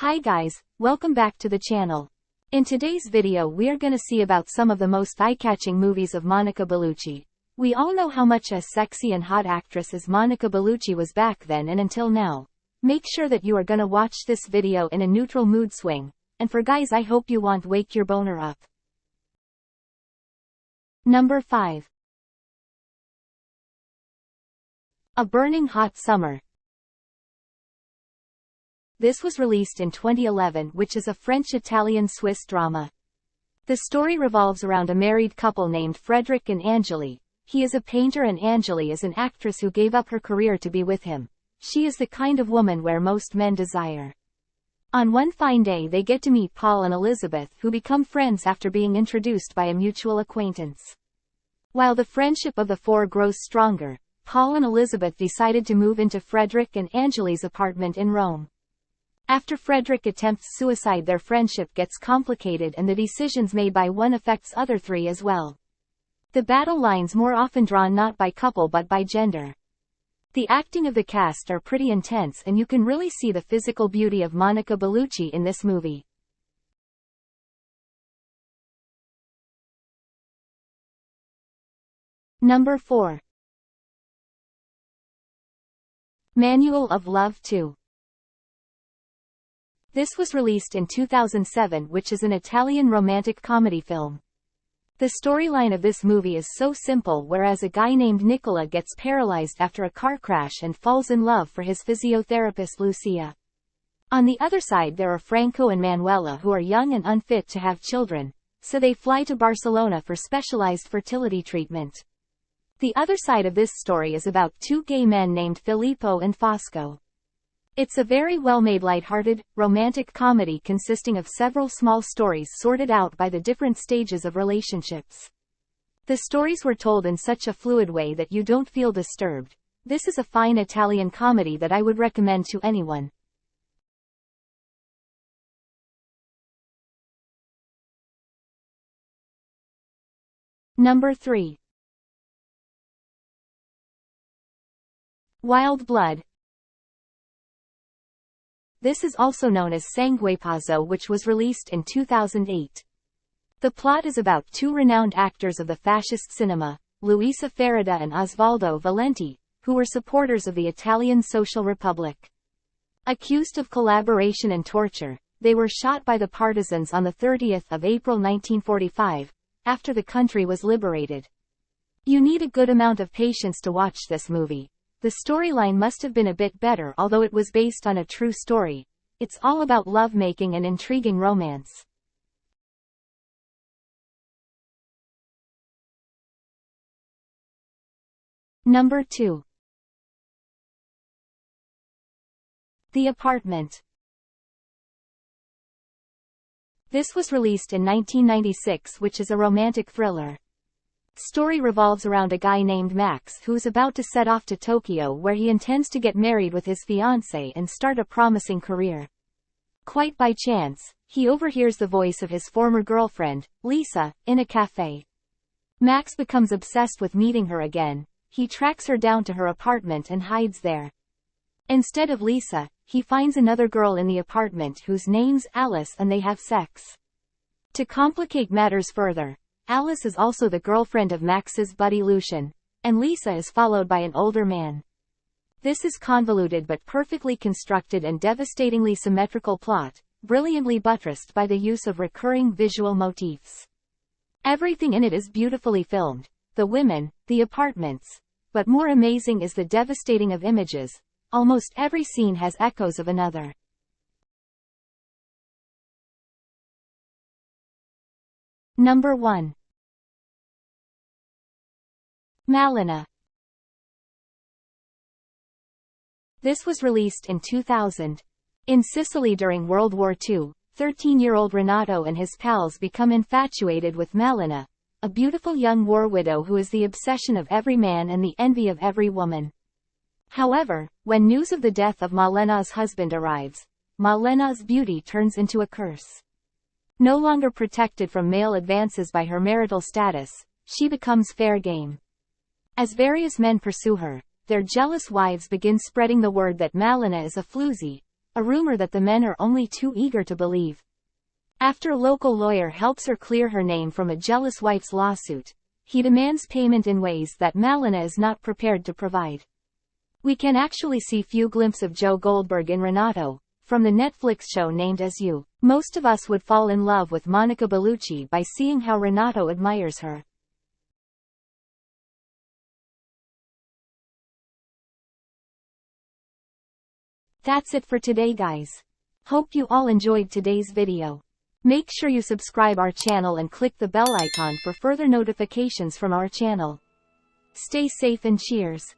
Hi guys, welcome back to the channel. In today's video we're gonna see about some of the most eye-catching movies of Monicca Bellucci. We all know how much a sexy and hot actress as Monicca Bellucci was back then and until now. Make sure that you are gonna watch this video in a neutral mood swing, and for guys I hope you want wake your boner up. Number 5. A Burning Hot Summer. This was released in 2011, which is a French-Italian-Swiss drama. The story revolves around a married couple named Frederick and Angeli. He is a painter and Angeli is an actress who gave up her career to be with him. She is the kind of woman where most men desire. On one fine day they get to meet Paul and Elizabeth, who become friends after being introduced by a mutual acquaintance. While the friendship of the four grows stronger, Paul and Elizabeth decided to move into Frederick and Angeli's apartment in Rome. After Frederick attempts suicide, their friendship gets complicated and the decisions made by one affects other three as well. The battle lines more often drawn not by couple but by gender. The acting of the cast are pretty intense and you can really see the physical beauty of Monicca Bellucci in this movie. Number 4. Manual of Love 2. This was released in 2007, which is an Italian romantic comedy film. The storyline of this movie is so simple, whereas a guy named Nicola gets paralyzed after a car crash and falls in love for his physiotherapist Lucia. On the other side there are Franco and Manuela, who are young and unfit to have children, so they fly to Barcelona for specialized fertility treatment. The other side of this story is about two gay men named Filippo and Fosco. It's a very well-made light-hearted, romantic comedy consisting of several small stories sorted out by the different stages of relationships. The stories were told in such a fluid way that you don't feel disturbed. This is a fine Italian comedy that I would recommend to anyone. Number 3. Wild Blood. This is also known as Sanguepazzo, which was released in 2008. The plot is about two renowned actors of the fascist cinema, Luisa Farida and Osvaldo Valenti, who were supporters of the Italian Social Republic. Accused of collaboration and torture, they were shot by the partisans on the 30th of April 1945, after the country was liberated. You need a good amount of patience to watch this movie. The storyline must have been a bit better, although it was based on a true story. It's all about lovemaking and intriguing romance. Number 2. The Apartment. This was released in 1996, which is a romantic thriller. Story revolves around a guy named Max who's about to set off to Tokyo, where he intends to get married with his fiancée and start a promising career. Quite by chance, he overhears the voice of his former girlfriend, Lisa, in a cafe. Max becomes obsessed with meeting her again. He tracks her down to her apartment and hides there. Instead of Lisa, he finds another girl in the apartment whose name's Alice, and they have sex. To complicate matters further, Alice is also the girlfriend of Max's buddy Lucian, and Lisa is followed by an older man. This is convoluted but perfectly constructed and devastatingly symmetrical plot, brilliantly buttressed by the use of recurring visual motifs. Everything in it is beautifully filmed, the women, the apartments, but more amazing is the devastating of images. Almost every scene has echoes of another. Number 1. Malina. This was released in 2000. In Sicily during World War II, 13-year-old Renato and his pals become infatuated with Malina, a beautiful young war widow who is the obsession of every man and the envy of every woman. However, when news of the death of Malena's husband arrives, Malena's beauty turns into a curse. No longer protected from male advances by her marital status, she becomes fair game. As various men pursue her, their jealous wives begin spreading the word that Malina is a floozy, a rumor that the men are only too eager to believe. After a local lawyer helps her clear her name from a jealous wife's lawsuit, he demands payment in ways that Malina is not prepared to provide. We can actually see few glimpses of Joe Goldberg in Renato, from the Netflix show named As You. Most of us would fall in love with Monicca Bellucci by seeing how Renato admires her. That's it for today, guys. Hope you all enjoyed today's video. Make sure you subscribe our channel and click the bell icon for further notifications from our channel. Stay safe and cheers.